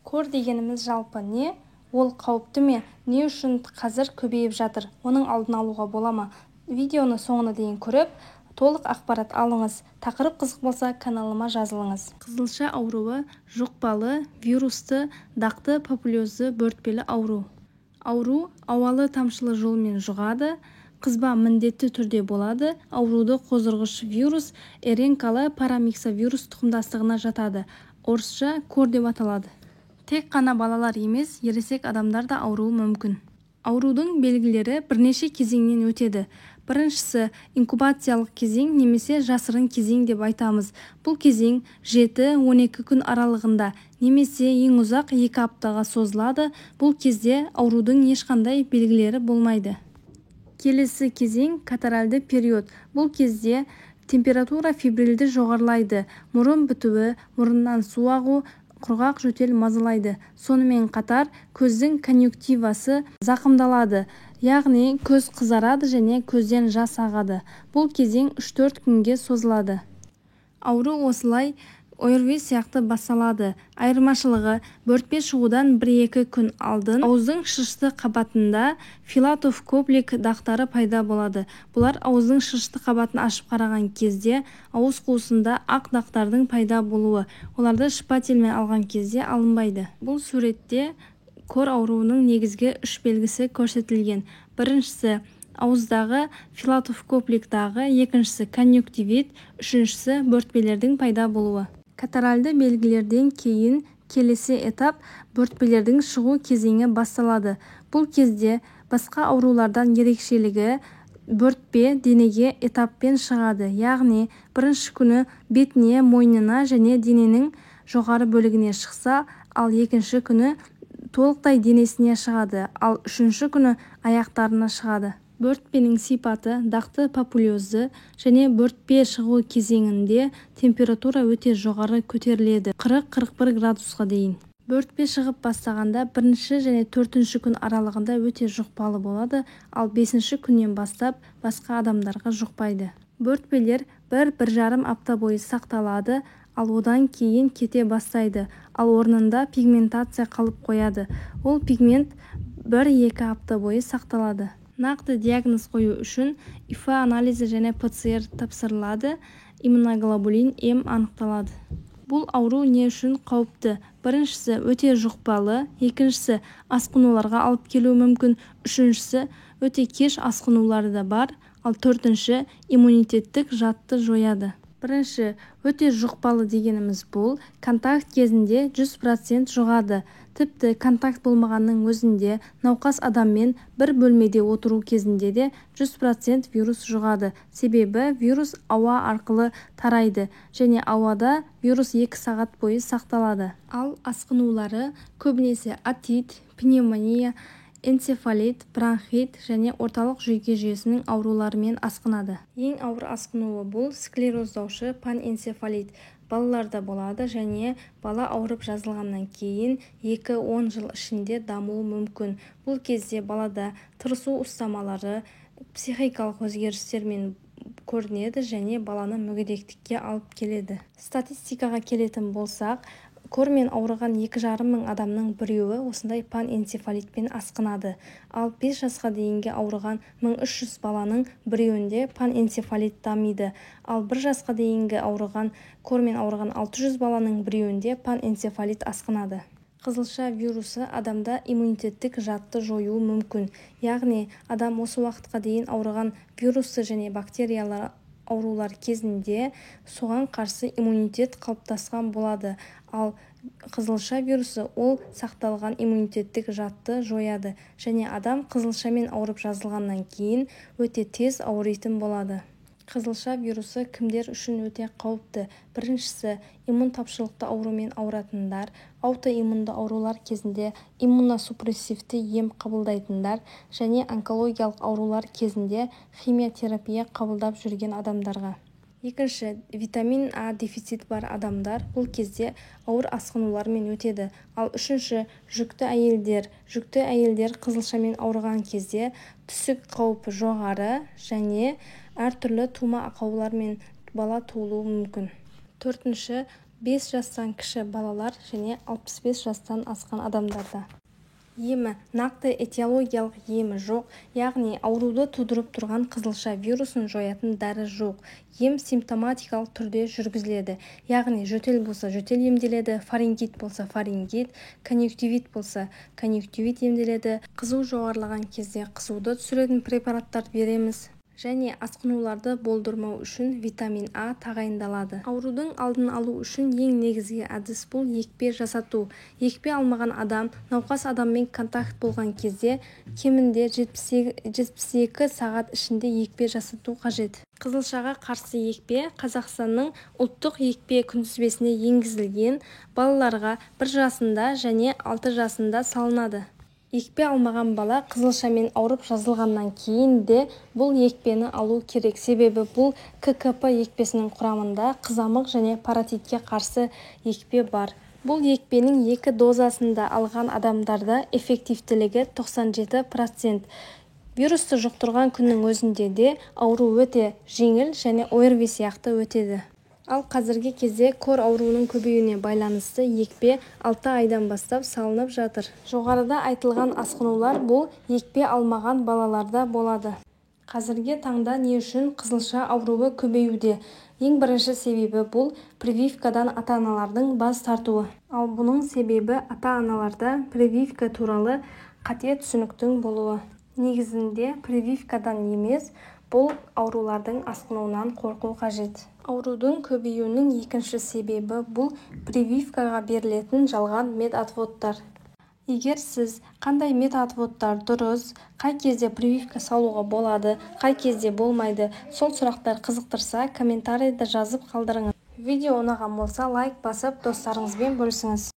Кор дегеніміз жалпы не? Ол қауіпті ме? Не үшін қазір көбейіп жатыр? Оның алдын алуға бола ма? Видеоны соңына дейін көріп, толық ақпарат алыңыз. Тақырып қызық болса, каналыма жазылыңыз. Қызылша ауруы жұқпалы, вирусты, дақты папулезды бөртпелі ауру. Ауру ауалы тамшылы жолмен жұғады. Қызба міндетті түрде болады. Ауруды қоздырғыш вирус эренкалы парамиксавирус тұқымдастығына жатады. Орысша кор деп аталады. Тек қана балалар емес, ересек адамдар да ауруы мүмкін. Аурудың белгілері бірнеше кезеңнен өтеді. Біріншісі инкубациялық кезең немесе жасырын кезең деп айтамыз. Бұл кезең 7-12 күн аралығында немесе ең ұзақ 2 аптаға созылады. Бұл кезде аурудың ешқандай белгілері болмайды. Келесі кезең катаральды период. Бұл кезде температура фебрильді жоғарылайды, мұрын бітуі, мұрыннан су ағу, құрғақ жөтел мазалайды. Сонымен қатар көздің конъюнктивасы зақымдалады, яғни көз қызарады және көзден жас ағады. Бұл кезең 3-4 күнге созылады. Ауру осылай ОРВИ сияқты басталады. Айырмашылығы бөртпе шығудан 1-2 күн алдын ауыздың шышты қабатында филатов-коплик дақтары пайда болады. Бұлар ауыздың шышты қабатын ашып қараған кезде ауыз қуысында ақ дақтардың пайда болуы. Оларды шпательмен алған кезде алынбайды. Бұл суретте кор ауруының негізгі 3 белгісі көрсетілген. Біріншісі ауыздағы филатов-копликтағы, екіншісі конъюнктивит, үшіншісі бөртпелердің пайда болуы. Катаральды белгілерден кейін келесі этап бөртпелердің шығу кезеңі басталады. Бұл кезде басқа аурулардан ерекшелігі бөртпе денеге этаппен шығады, яғни бірінші күні бетіне, мойнына және дененің жоғары бөлігіне шықса, ал екінші күні толықтай денесіне шығады, ал үшінші күні аяқтарына шығады. Бөртпенің сипаты дақты папулезды және бөртпе шығу кезеңінде температура өте жоғары көтеріледі, 40-41 градусқа дейін. Бөртпе шығып бастағанда 1-ші және 4-ші күн аралығында өте жұқпалы болады, ал 5-ші күннен бастап басқа адамдарға жұқпайды. Бөртпелер 1-1,5 апта бойы сақталады, ал одан кейін кете бастайды, ал орнында пигментация қалып қояды. Ол пигмент 1-2 апта бойы сақталады. Нақты диагноз қою үшін ИФА анализі және ПЦР тапсырылады, иммуноглобулин М анықталады. Бұл ауру не үшін қауіпті? Біріншісі өте жұқпалы, екіншісі асқынуларға алып келуі мүмкін, үшіншісі өте кеш асқынулары да бар, ал төртінші иммунитеттік жадты жояды. Бірінші өте жұқпалы дегеніміз бұл контакт кезінде 100% жұғады. Тіпті контакт болмағанның өзінде науқас адаммен бір бөлмеде отыру кезінде де 100% вирус жұғады. Себебі вирус ауа арқылы тарайды және ауада вирус 2 сағат бойы сақталады. Ал асқынулары көбінесе отит, пневмония, энцефалит, бронхит және орталық жүйке жүйесінің ауруларымен асқынады. Ең ауыр асқынуы бұл склероздаушы панэнцефалит. Балаларда болады және бала ауырып жазылғаннан кейін 2-10 жыл ішінде дамуы мүмкін. Бұл кезде балада тырысу ұстамалары, психикалық өзгерістермен көрінеді және баланы мүгедектікке алып келеді. Статистикаға келетін болсақ, кормен ауырған 2,5 мың адамның біреуі осындай панэнцефалитпен асқынады. Ал 5 жасқа дейінгі ауырған 1300 баланың біреуінде панэнцефалит дамиды. Ал 1 жасқа дейінгі ауырған кормен ауырған 600 баланың біреуінде панэнцефалит асқынады. Қызылша вирусы адамда иммунитеттік жадты жоюы мүмкін. Яғни адам осы уақытқа дейін ауырған вирусты және бактериялар аурулар кезінде соған қарсы иммунитет қалыптасқан болады. Ал қызылша вирусы ол сақталған иммунитеттік жадты жояды және адам қызылшамен ауырып жазылғаннан кейін өте тез ауыритын болады. Қызылша вирусы кімдер үшін өте қауіпті? Біріншісі иммун тапшылықты аурумен ауыратындар, аутоиммунды аурулар кезінде иммуносупрессивті ем қабылдайтындар және онкологиялық аурулар кезінде химиотерапия қабылдап жүрген адамдарға. Екінші, витамин А дефицит бар адамдар бұл кезде ауыр асқынулармен өтеді. Ал үшінші, жүкті әйелдер қызылшамен ауырған кезде түсік қаупі жоғары және әртүрлі тума ақаулармен бала туылуы мүмкін. Төртінші, 5 жастан кіші балалар және 65 жастан асқан адамдарда. Емі нақты этиологиялық емі жоқ, яғни ауруды тудырып тұрған қызылша вирусын жоятын дәрі жоқ. Ем симптоматикалық түрде жүргізіледі, яғни жөтел болса жөтел емделеді, фарингит болса фарингит, конъюнктивит болса конъюнктивит емделеді. Қызу жоғарылаған кезде қызуды түсіретін препараттар береміз. Және асқынуларды болдырмау үшін витамин А тағайындалады. Аурудың алдын алу үшін ең негізгі әдіс бұл екпе жасату. Екпе алмаған адам науқас адаммен контакт болған кезде кемінде 72 сағат ішінде екпе жасату қажет. Қызылшаға қарсы екпе Қазақстанның ұлттық екпе күнтізбесіне енгізілген, балаларға 1 жасында және 6 жасында салынады. Екпе алмаған бала қызылшамен ауырып жазылғаннан кейін де бұл екпені алу керек, себебі бұл ККП екпесінің құрамында қызамық және паротитке қарсы екпе бар. Бұл екпенің 2 дозасында алған адамдарда эффективтілігі 97%. Вирусты жұқтырған күннің өзінде де ауру өте жеңіл және ОРВИ сияқты өтеді. Ал қазіргі кезде кор ауруының көбеюіне байланысты екпе 6 айдан бастап салынып жатыр. Жоғарыда айтылған асқынулар бұл екпе алмаған балаларда болады. Қазіргі таңда не үшін қызылша ауруы көбеюде? Ең бірінші себебі бұл прививкадан ата-аналардың бас тартуы. Ал бұның себебі ата-аналарда прививка туралы қате түсініктің болуы. Негізінде прививкадан емес, бұл аурулардың асқынуынан қорқу қажет. Аурудың көбеюінің екінші себебі бұл прививкаға берілетін жалған медотводтар. Егер сіз қандай медотводтар дұрыс, қай кезде прививка салуға болады, қай кезде болмайды, сол сұрақтар қызықтырса, комментарийді жазып қалдырыңыз. Видео ұнаған болса, лайк басып, достарыңызбен бөлісіңіз.